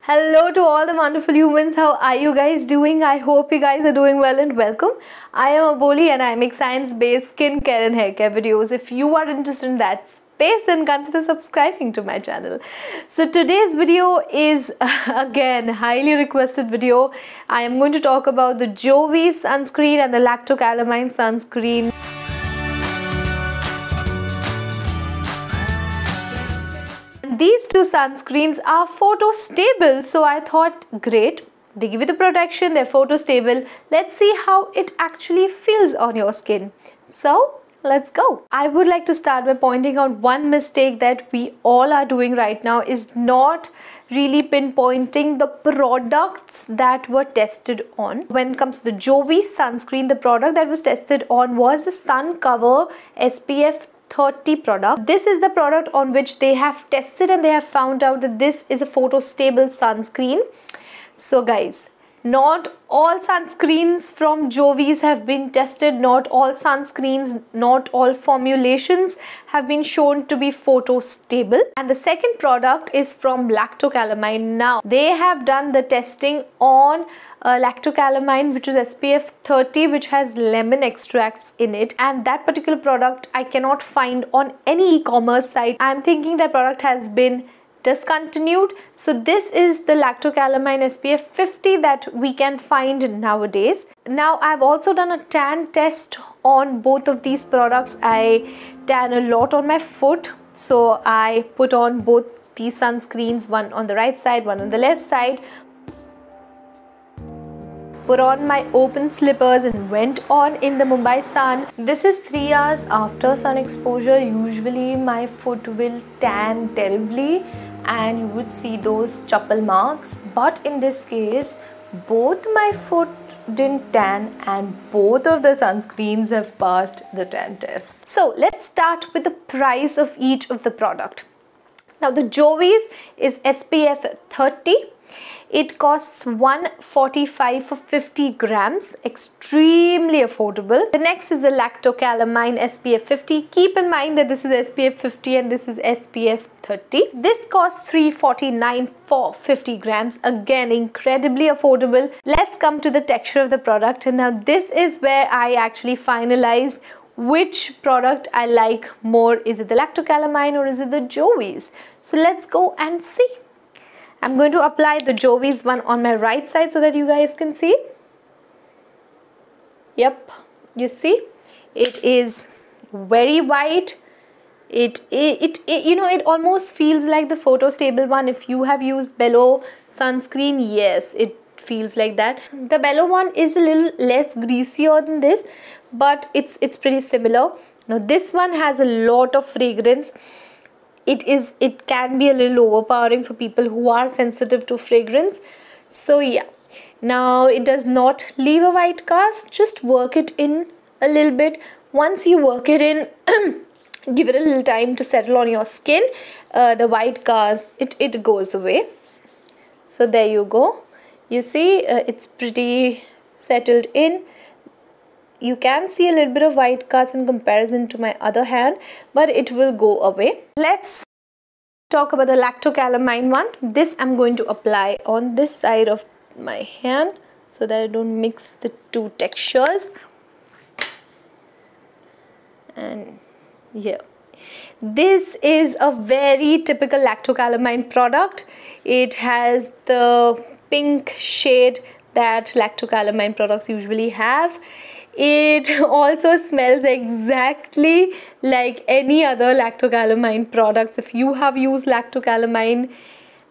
Hello to all the wonderful humans. How are you guys doing? I hope you guys are doing well and welcome. I am Aboli and I make science-based skincare and hair care videos. If you are interested in that space, then consider subscribing to my channel. So today's video is again highly requested video. I am going to talk about the Jovees sunscreen and the LACTO CALAMINE sunscreen. These two sunscreens are photo stable, so I thought great, they give you the protection, they're photo stable. Let's see how it actually feels on your skin. So let's go. I would like to start by pointing out one mistake that we all are doing right now is not really pinpointing the products that were tested on. When it comes to the Jovees sunscreen, the product that was tested on was the Sun Cover SPF 30 product. This is the product on which they have tested and they have found out that this is a photo stable sunscreen. So guys, not all sunscreens from Jovees have been tested, not all sunscreens, not all formulations have been shown to be photo stable. And the second product is from LACTO CALAMINE. Now they have done the testing on LACTO CALAMINE, which is SPF 30, which has lemon extracts in it, and that particular product I cannot find on any e-commerce site. I'm thinking that product has been discontinued. So this is the LACTO CALAMINE SPF 50 that we can find nowadays. Now I've also done a tan test on both of these products. I tan a lot on my foot, so I put on both these sunscreens, one on the right side, one on the left side, put on my open slippers and went on in the Mumbai sun. This is 3 hours after sun exposure. Usually my foot will tan terribly and you would see those chappal marks, but in this case both my foot didn't tan and both of the sunscreens have passed the tan test. So let's start with the price of each of the product. Now the Jovees is SPF 30. It costs $145 for 50 grams, extremely affordable. The next is the LACTO CALAMINE SPF 50. Keep in mind that this is SPF 50 and this is SPF 30. This costs $349 for 50 grams. Again, incredibly affordable. Let's come to the texture of the product. And now this is where I actually finalized which product I like more. Is it the LACTO CALAMINE or is it the Jovees? So let's go and see. I'm going to apply the Jovees one on my right side so that you guys can see. Yep, you see, it is very white. It almost feels like the photo stable one. If you have used Bello sunscreen, yes, it feels like that. The Bello one is a little less greasier than this, but it's pretty similar. Now this one has a lot of fragrance. It can be a little overpowering for people who are sensitive to fragrance. So yeah, now it does not leave a white cast. Just work it in a little bit. Once you work it in, give it a little time to settle on your skin. The white cast, it goes away. So there you go. You see, it's pretty settled in. You can see a little bit of white cast in comparison to my other hand, but it will go away. Let's talk about the LACTO CALAMINE one. This I'm going to apply on this side of my hand so that I don't mix the two textures. And here. This is a very typical LACTO CALAMINE product. It has the pink shade that LACTO CALAMINE products usually have. It also smells exactly like any other LACTO CALAMINE products. If you have used LACTO CALAMINE,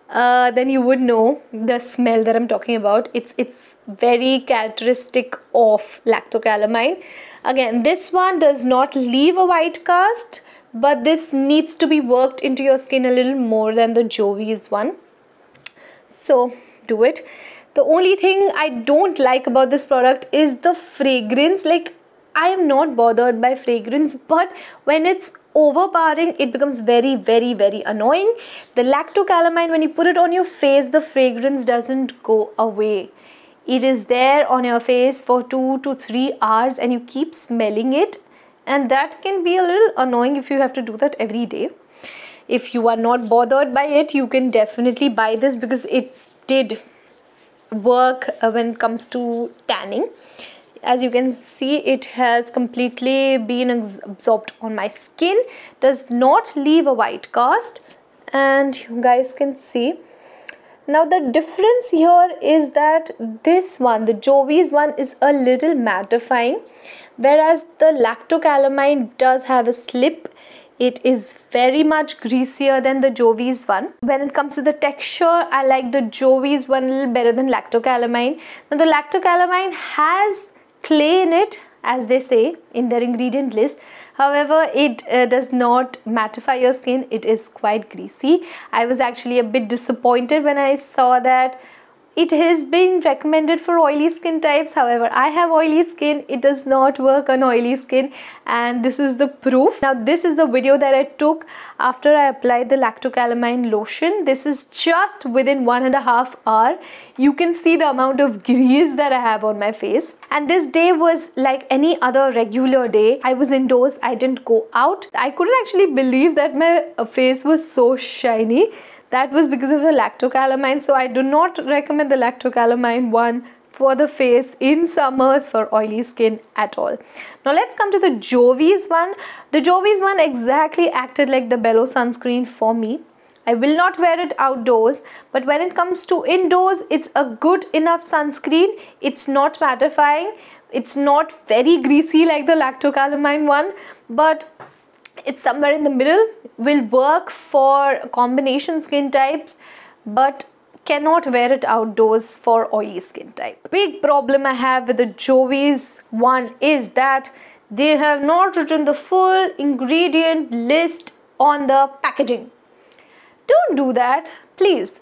then you would know the smell that I'm talking about. It's very characteristic of LACTO CALAMINE. Again, this one does not leave a white cast, but this needs to be worked into your skin a little more than the Jovees one. So do it. The only thing I don't like about this product is the fragrance. Like, I am not bothered by fragrance, but when it's overpowering, it becomes very, very, very annoying. The LACTO CALAMINE, when you put it on your face, the fragrance doesn't go away. It is there on your face for 2 to 3 hours and you keep smelling it, and that can be a little annoying if you have to do that every day. If you are not bothered by it, you can definitely buy this because it did work when it comes to tanning. As you can see, it has completely been absorbed on my skin, does not leave a white cast, and you guys can see. Now the difference here is that this one, the Jovees one, is a little mattifying, whereas the Lactocalamine does have a slip. It is very much greasier than the Jovees one. When it comes to the texture, I like the Jovees one a little better than Lactocalamine. Now the Lactocalamine has clay in it, as they say in their ingredient list. However, it does not mattify your skin. It is quite greasy. I was actually a bit disappointed when I saw that it has been recommended for oily skin types. However, I have oily skin. It does not work on oily skin, and this is the proof. Now this is the video that I took after I applied the Lactocalamine lotion. This is just within 1.5 hours. You can see the amount of grease that I have on my face. And this day was like any other regular day. I was indoors. I didn't go out. I couldn't actually believe that my face was so shiny. That was because of the Lactocalamine. So I do not recommend the Lactocalamine one for the face in summers for oily skin at all. Now let's come to the Jovees one. The Jovees one exactly acted like the Bello sunscreen for me. I will not wear it outdoors, but when it comes to indoors, it's a good enough sunscreen. It's not mattifying. It's not very greasy like the Lactocalamine one, but it's somewhere in the middle. Will work for combination skin types, but cannot wear it outdoors for oily skin type. Big problem I have with the Jovees one is that they have not written the full ingredient list on the packaging. Don't do that, please.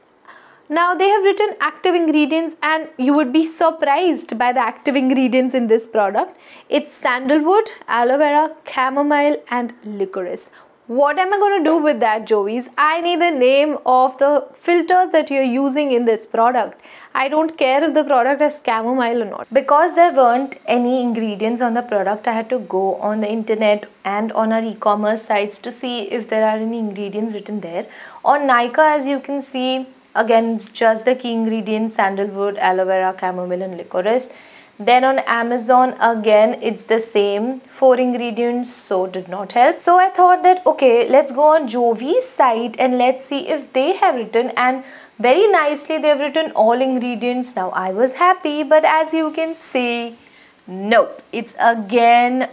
Now they have written active ingredients, and you would be surprised by the active ingredients in this product. It's sandalwood, aloe vera, chamomile and licorice. What am I going to do with that, Jovees? I need the name of the filters that you're using in this product. I don't care if the product has chamomile or not. Because there weren't any ingredients on the product, I had to go on the internet and on our e-commerce sites to see if there are any ingredients written there. On Nykaa, as you can see, again, it's just the key ingredients: sandalwood, aloe vera, chamomile and licorice. Then on Amazon, again, it's the same 4 ingredients, so did not help. So I thought that, okay, let's go on Jovees site and let's see if they have written, and very nicely they've written all ingredients. Now I was happy, but as you can see, nope, it's again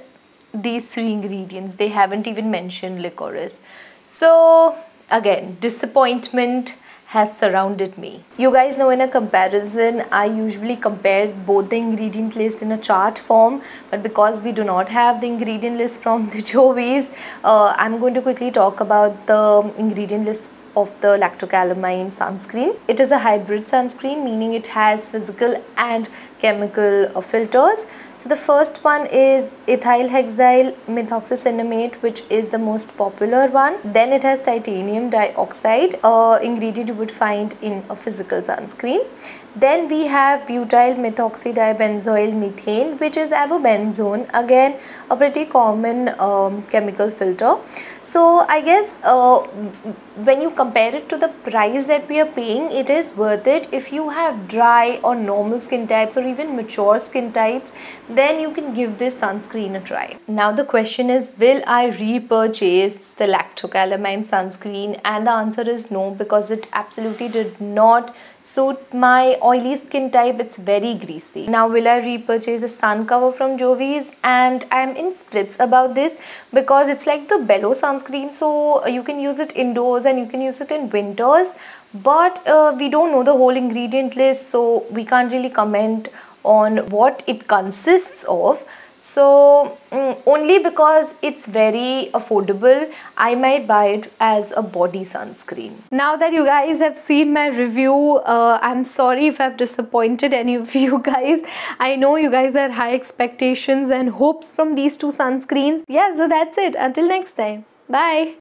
these 3 ingredients. They haven't even mentioned licorice. So again, disappointment has surrounded me. You guys know, in a comparison, I usually compare both the ingredient list in a chart form, but because we do not have the ingredient list from the Jovees, I'm going to quickly talk about the ingredient list of the Lactocalamine sunscreen. It is a hybrid sunscreen, meaning it has physical and chemical filters. So the first one is ethyl hexyl methoxycinnamate, which is the most popular one. Then it has titanium dioxide, ingredient you would find in a physical sunscreen. Then we have butyl methoxydibenzoyl methane, which is avobenzone, again a pretty common chemical filter. So I guess when you compare it to the price that we are paying, it is worth it. If you have dry or normal skin types or even mature skin types, then you can give this sunscreen a try. Now the question is, will I repurchase the Lactocalamine sunscreen? And the answer is no, because it absolutely did not suit my oily skin type. It's very greasy. Now will I repurchase a sun cover from Jovees? And I'm in splits about this, because it's like the Bello sunscreen, so you can use it indoors and you can use it in winters, but we don't know the whole ingredient list, so we can't really comment on what it consists of. So only because it's very affordable, I might buy it as a body sunscreen. Now that you guys have seen my review, I'm sorry if I've disappointed any of you guys. I know you guys had high expectations and hopes from these 2 sunscreens. Yeah, so that's it. Until next time. Bye.